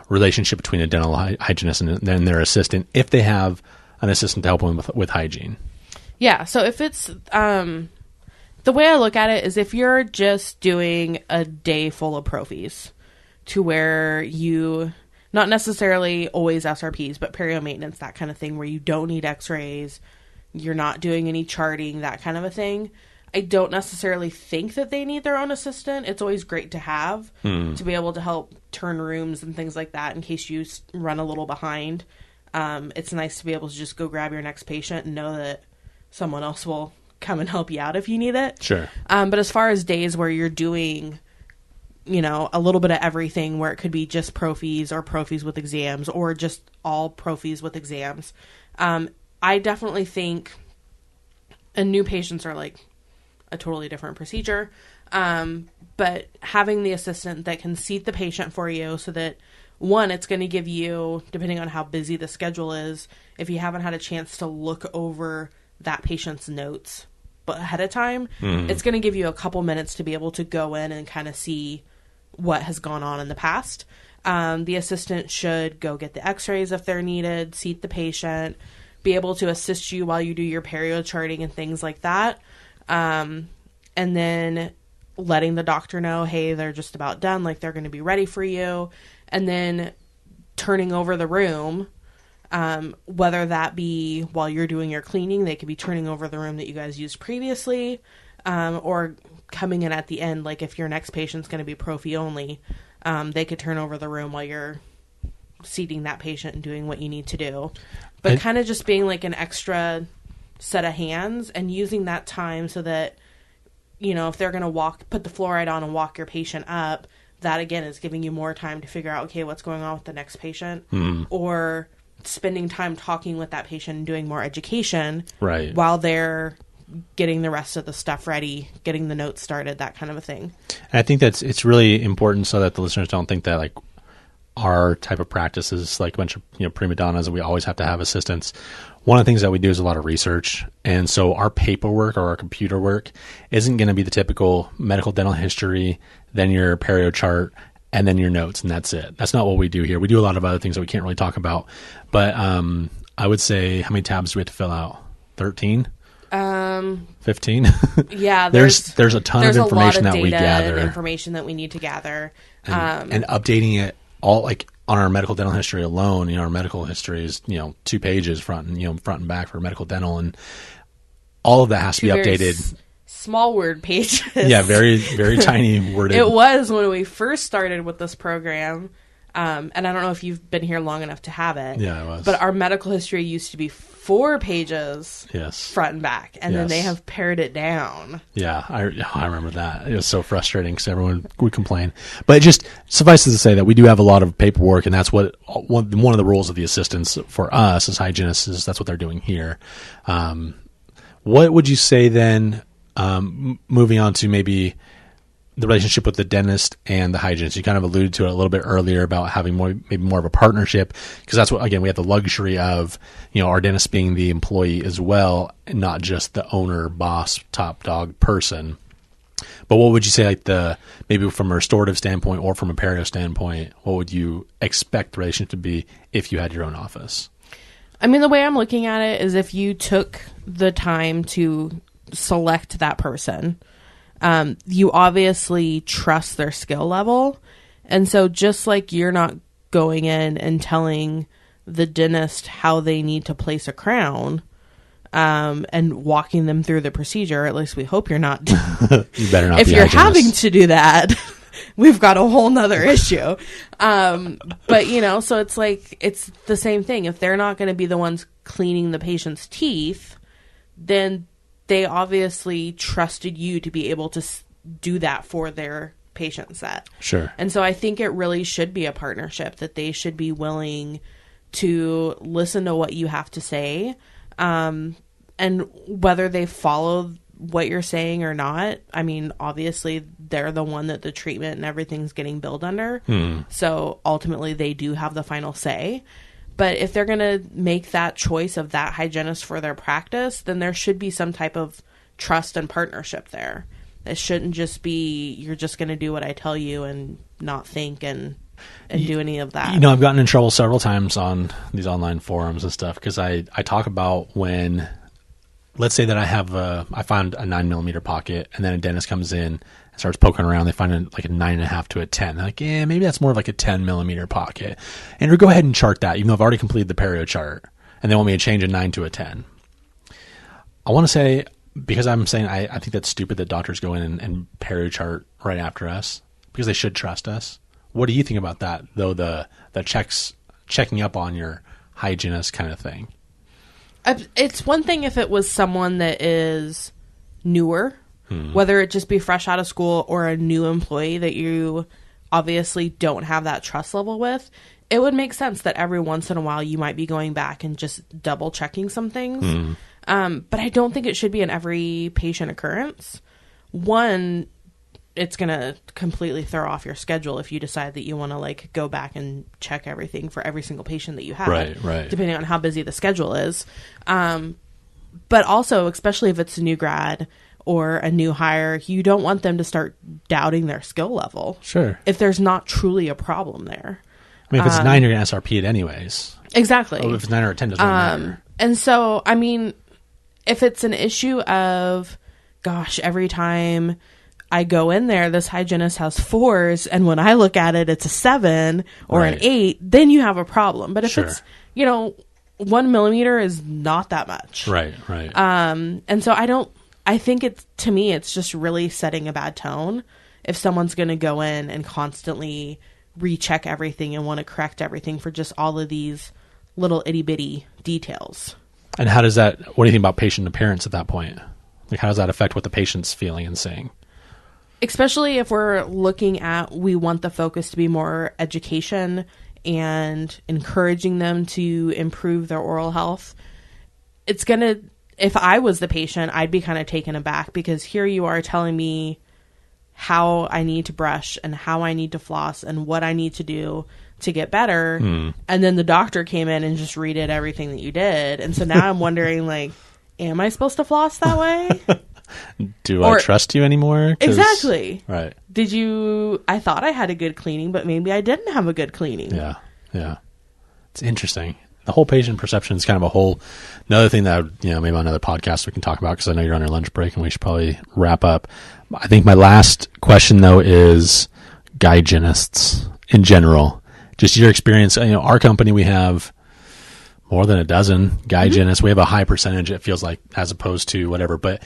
relationship between a dental hygienist and then their assistant, if they have an assistant to help them with hygiene. Yeah, so if it's the way I look at it is if you're just doing a day full of prophies to where you not necessarily always SRPs, but perio maintenance, that kind of thing, where you don't need x-rays, you're not doing any charting, that kind of a thing. I don't necessarily think that they need their own assistant. It's always great to have to be able to help turn rooms and things like that in case you run a little behind. It's nice to be able to just go grab your next patient and know that someone else will come and help you out if you need it. Sure. But as far as days where you're doing, you know, a little bit of everything, where it could be just prophies or prophies with exams or just all prophies with exams, I definitely think, and new patients are like a totally different procedure, but having the assistant that can seat the patient for you so that one, it's going to give you, depending on how busy the schedule is, if you haven't had a chance to look over that patient's notes but ahead of time, it's going to give you a couple minutes to be able to go in and kind of see what has gone on in the past. The assistant should go get the x-rays if they're needed, seat the patient, be able to assist you while you do your perio charting and things like that. And then letting the doctor know, hey, they're just about done, like they're going to be ready for you. And then turning over the room, whether that be while you're doing your cleaning, they could be turning over the room that you guys used previously, or coming in at the end, like if your next patient's going to be prophy only, they could turn over the room while you're seating that patient and doing what you need to do. But kind of just being like an extra set of hands and using that time so that, you know, if they're going to put the fluoride on and walk your patient up, that again is giving you more time to figure out, okay, what's going on with the next patient, or spending time talking with that patient and doing more education while they're getting the rest of the stuff ready, getting the notes started, that kind of a thing. And I think it's really important so that the listeners don't think that like our type of practice is like a bunch of, you know, prima donnas and we always have to have assistants. One of the things that we do is a lot of research. And so our paperwork or our computer work isn't going to be the typical medical dental history, then your perio chart, and then your notes, and that's it. That's not what we do here. We do a lot of other things that we can't really talk about. But I would say, how many tabs do we have to fill out? 13? 15? Yeah. There's a ton of information that we gather. Information that we need to gather. And updating it all, like on our medical dental history alone, you know, our medical history is, you know, 2 pages front and back for medical dental, and all of that has to be updated. Small word pages. Yeah, very, very tiny worded. It was when we first started with this program, and I don't know if you've been here long enough to have it. Yeah, I was. But our medical history used to be 4 pages front and back, and then they have pared it down. Yeah, I remember that. It was so frustrating because everyone would complain. But it just suffices to say that we do have a lot of paperwork, and that's what one of the roles of the assistants for us as hygienists is. That's what they're doing here. What would you say then? Moving on to maybe the relationship with the dentist and the hygienist. You kind of alluded to it a little bit earlier about having maybe more of a partnership, because that's what, again, we have the luxury of, you know, our dentist being the employee as well, and not just the owner, boss, top dog person. But what would you say, like maybe from a restorative standpoint or from a perio standpoint, what would you expect the relationship to be if you had your own office? I mean, the way I'm looking at it is if you took the time to select that person, you obviously trust their skill level. And so just like you're not going in and telling the dentist how they need to place a crown, and walking them through the procedure, at least we hope you're not. You better not. If you're having to do that, we've got a whole nother issue. But you know, so it's like, it's the same thing. If they're not going to be the ones cleaning the patient's teeth, then they obviously trusted you to be able to do that for their patient set. Sure. And so I think it really should be a partnership, that they should be willing to listen to what you have to say. And whether they follow what you're saying or not, I mean, obviously they're the one that the treatment and everything's getting billed under. So ultimately they do have the final say. But if they're going to make that choice of that hygienist for their practice, then there should be some type of trust and partnership there. It shouldn't just be, you're just going to do what I tell you and not think and do any of that. You know, I've gotten in trouble several times on these online forums and stuff because I talk about when, let's say that I find a 9mm pocket, and then a dentist comes in and starts poking around. They find like a 9.5 to a 10. They're like, yeah, maybe that's more of like a 10mm pocket. And go ahead and chart that, even though I've already completed the perio chart, and they want me to change a 9 to a 10. I want to say, because I'm saying I think that's stupid that doctors go in and perio chart right after us, because they should trust us. What do you think about that, though, the checking up on your hygienist kind of thing? It's one thing if it was someone that is newer, whether it just be fresh out of school or a new employee that you obviously don't have that trust level with. It would make sense that every once in a while you might be going back and just double checking some things. But I don't think it should be an every patient occurrence. One, it's going to completely throw off your schedule if you decide that you want to like go back and check everything for every single patient that you have. Right. Depending on how busy the schedule is. But also, especially if it's a new grad or a new hire, you don't want them to start doubting their skill level. Sure. If there's not truly a problem there. I mean, if it's 9, you're going to SRP it anyways. Exactly. Oh, if it's 9 or 10, doesn't really matter. And so, I mean, if it's an issue of, gosh, every time I go in there, this hygienist has 4s, and when I look at it, it's a 7 or an 8, then you have a problem. But if it's, 1 millimeter is not that much. Right. And so I think to me, it's just really setting a bad tone if someone's going to go in and constantly recheck everything and want to correct everything for just all of these little itty bitty details. And how does that, what do you think about patient appearance at that point? Like, how does that affect what the patient's feeling and saying? Especially if we're looking at, we want the focus to be more education and encouraging them to improve their oral health. It's going to, if I was the patient, I'd be kind of taken aback because here you are telling me how I need to brush and how I need to floss and what I need to do to get better. And then the doctor came in and just redid everything that you did. And so now I'm wondering, like, am I supposed to floss that way? Do I trust you anymore? Exactly. Right. I thought I had a good cleaning, but maybe I didn't have a good cleaning. Yeah. It's interesting. The whole patient perception is kind of another thing that, maybe on another podcast we can talk about because I know you're on your lunch break and we should probably wrap up. I think my last question though is hygienists in general. Just your experience. Our company, we have more than a dozen hygienists. We have a high percentage, it feels like, as opposed to whatever, but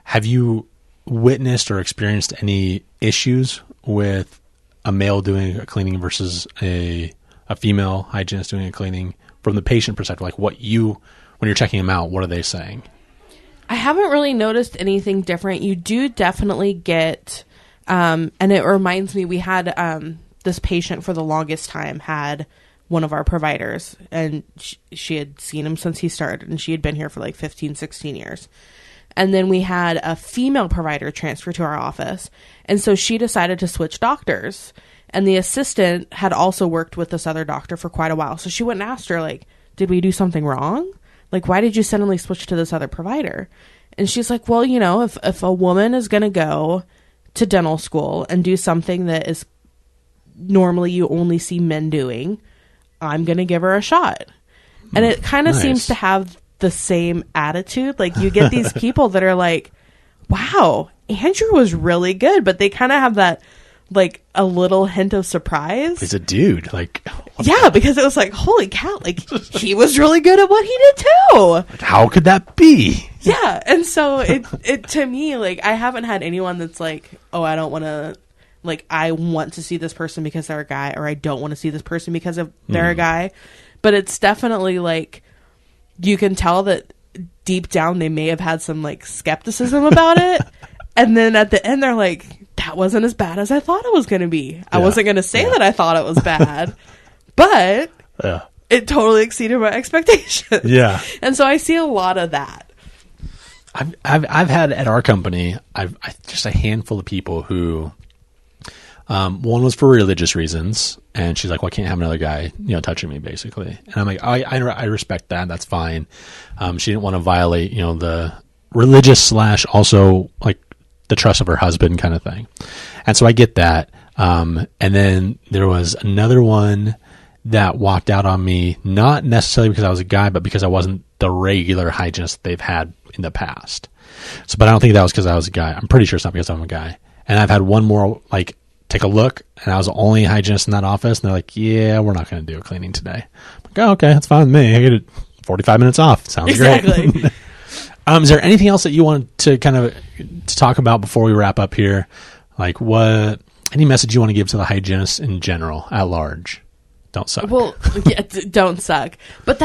have you witnessed or experienced any issues with a male doing a cleaning versus a female hygienist doing a cleaning from the patient perspective? Like when you're checking them out, what are they saying? I haven't really noticed anything different. You do definitely get, and it reminds me, we had this patient for the longest time had one of our providers, and she had seen him since he started, and she had been here for like 15, 16 years. And then we had a female provider transfer to our office. And so she decided to switch doctors. And the assistant had also worked with this other doctor for quite a while. So she went and asked her, like, did we do something wrong? Like, why did you suddenly switch to this other provider? And she's like, well, if a woman is going to go to dental school and do something that is normally you only see men doing, I'm going to give her a shot. And it kind of seems to have the same attitude. Like, you get these people that are like, wow, Andrew was really good, but they kind of have that, like, a little hint of surprise. He's a dude. Like, yeah, because it was like, holy cow, like, he was really good at what he did too. Like, how could that be? Yeah. And so it to me, like, I haven't had anyone that's like, oh, I don't want to, like, I want to see this person because they're a guy, or I don't want to see this person because of they're a guy. But it's definitely like, you can tell that deep down they may have had some, like, skepticism about it. And then at the end they're like, that wasn't as bad as I thought it was going to be. I wasn't going to say that I thought it was bad, but it totally exceeded my expectations. Yeah. And so I see a lot of that. I've had at our company, I've just a handful of people who, one was for religious reasons, and she's like, well, I can't have another guy, touching me, basically. And I'm like, I respect that. That's fine. She didn't want to violate, the religious / also like the trust of her husband kind of thing. And so I get that. And then there was another one that walked out on me, not necessarily because I was a guy, but because I wasn't the regular hygienist they've had in the past. So, but I don't think that was because I was a guy. I'm pretty sure it's not because I'm a guy. And I've had one more, like, take a look, and I was the only hygienist in that office, and they're like, yeah, we're not going to do a cleaning today. I'm like, oh, okay, that's fine with me. I get 45 minutes off. Sounds great. Is there anything else that you want to kind of to talk about before we wrap up here? Like, any message you want to give to the hygienists in general, at large? Don't suck. Well, yeah, don't suck. But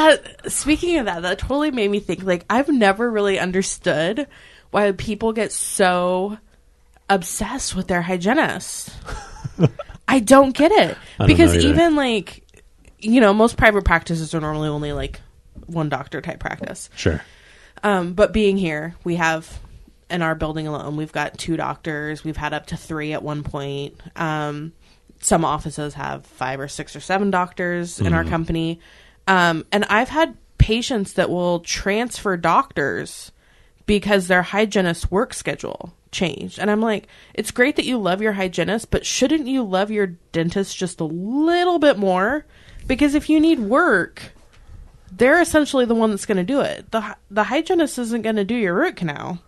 speaking of that totally made me think, like, I've never really understood why people get so obsessed with their hygienist. I don't get it. Because even, like, most private practices are normally only, like, one doctor type practice. Sure. But being here, we have in our building alone, we've got 2 doctors. We've had up to 3 at one point. Some offices have 5 or 6 or 7 doctors in our company. And I've had patients that will transfer doctors because their hygienist's work schedule changed. And I'm like, it's great that you love your hygienist, but shouldn't you love your dentist just a little bit more? Because if you need work, they're essentially the one that's going to do it. The hygienist isn't going to do your root canal.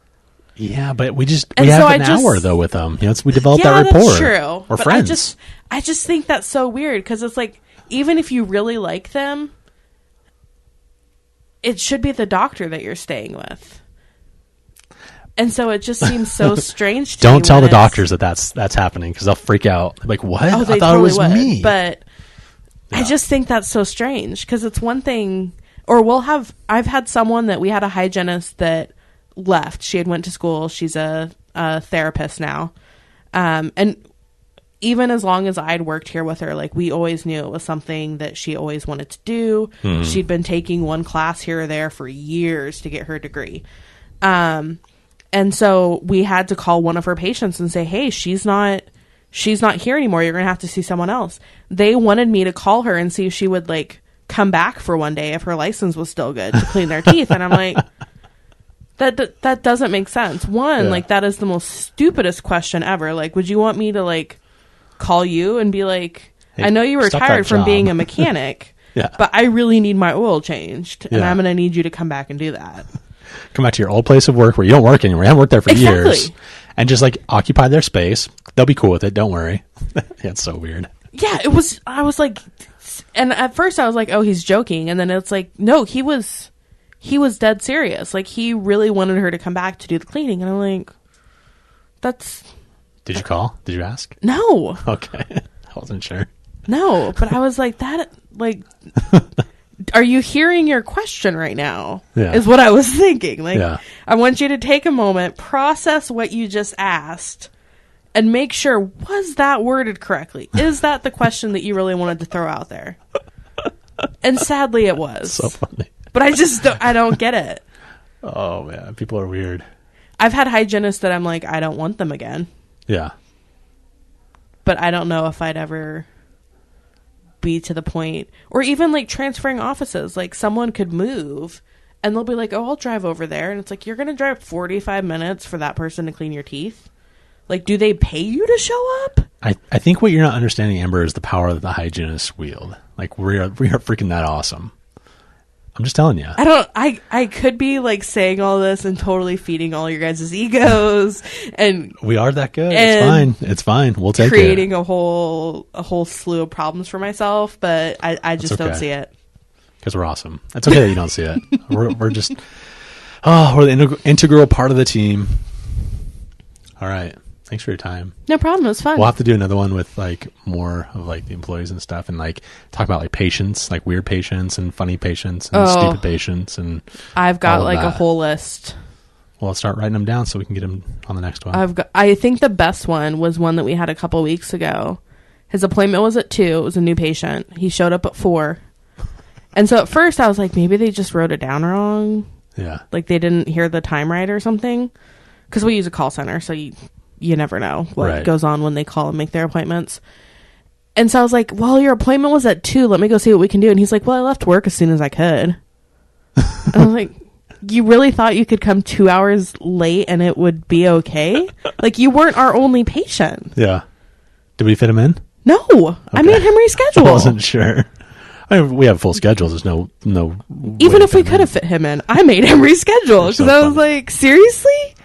Yeah, but we have an hour though with them. We developed that rapport. That's true. We're but friends. I just think that's so weird because it's like, even if you really like them, it should be the doctor that you're staying with. And so it just seems so strange to me. Don't tell the doctors that's happening because they'll freak out. Like, what? Oh, they I thought totally it was would. me. But yeah. I just think that's so strange because it's one thing, or I've had someone that we had a hygienist that left. She had went to school. She's a therapist now. And even as long as I'd worked here with her, like, we always knew it was something that she always wanted to do. She'd been taking one class here or there for years to get her degree. And so we had to call one of her patients and say, hey, she's not here anymore. You're going to have to see someone else. They wanted me to call her and see if she would, like, come back for one day if her license was still good to clean their teeth. And I'm like, that doesn't make sense. Like, that is the most stupidest question ever. Like, would you want me to, like, call you and be like, hey, I know you were tired from being a mechanic, but I really need my oil changed, and I'm going to need you to come back and do that. Come back to your old place of work where you don't work anymore. You haven't worked there for years. And just, like, occupy their space. They'll be cool with it. Don't worry. It's so weird. Yeah, I was like, and at first I was like, oh, he's joking. And then it's like, no, he was dead serious. Like, he really wanted her to come back to do the cleaning. And I'm like, Did you call? Did you ask? No. Okay. I wasn't sure. No, but I was like, are you hearing your question right now? Yeah. Is what I was thinking. Like, I want you to take a moment, process what you just asked, and make sure, was that worded correctly? Is that the question that you really wanted to throw out there? And sadly, it was. So funny. But I don't get it. Oh, man. People are weird. I've had hygienists that I'm like, I don't want them again. Yeah. But I don't know if I'd ever be to the point, or even like transferring offices. Like, someone could move and they'll be like, oh, I'll drive over there. And it's like, you're going to drive 45 minutes for that person to clean your teeth? Like, do they pay you to show up? I think what you're not understanding, Amber, is the power that the hygienists wield. Like, we are freaking that awesome. I'm just telling you. I could be like saying all this and totally feeding all your guys' egos, and we are that good. It's fine. We'll take creating a whole slew of problems for myself, but I just don't see it. Because we're awesome. It's okay that you don't see it. we're just we're the integral part of the team. All right. Thanks for your time. No problem. It was fun. We'll have to do another one with like more of like the employees and stuff, and like talk about like patients, like weird patients and funny patients and stupid patients. And I've got like a whole list. Well, let's start writing them down so we can get them on the next one. I think the best one was one that we had a couple weeks ago. His appointment was at 2:00. It was a new patient. He showed up at 4:00. And so at first I was like, maybe they just wrote it down wrong. Yeah. Like they didn't hear the time right or something. Because we use a call center, so you never know what goes on when they call and make their appointments. And so I was like, well, your appointment was at 2:00. Let me go see what we can do. And he's like, well, I left work as soon as I could. And I was like, you really thought you could come 2 hours late and it would be okay? Like, you weren't our only patient. Yeah. Did we fit him in? No. Okay. I made him reschedule. I wasn't sure. I mean, we have full schedules. There's no. Even if we could have fit him in, I made him reschedule because I was like, seriously?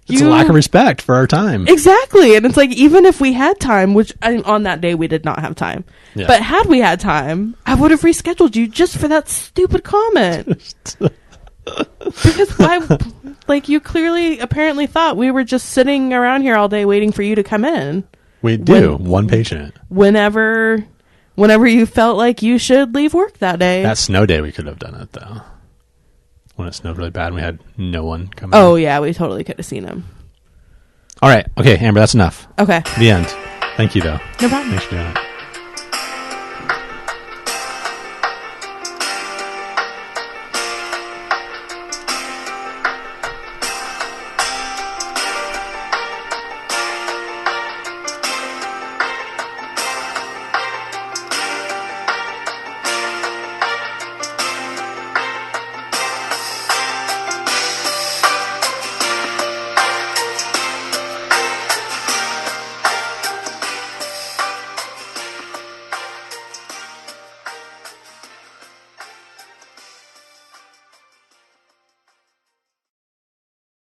It's a lack of respect for our time. Exactly. And it's like, even if we had time, which on that day we did not have time, but had we had time, I would have rescheduled you just for that stupid comment. Because like, you clearly apparently thought we were just sitting around here all day waiting for you to come in. We do. One patient. Whenever you felt like you should leave work that day. That snow day, we could have done it, though. When it snowed really bad and we had no one come in. Oh, yeah. We totally could have seen him. All right. Okay, Amber, that's enough. Okay. The end. Thank you, though. No problem. Thanks for doing it.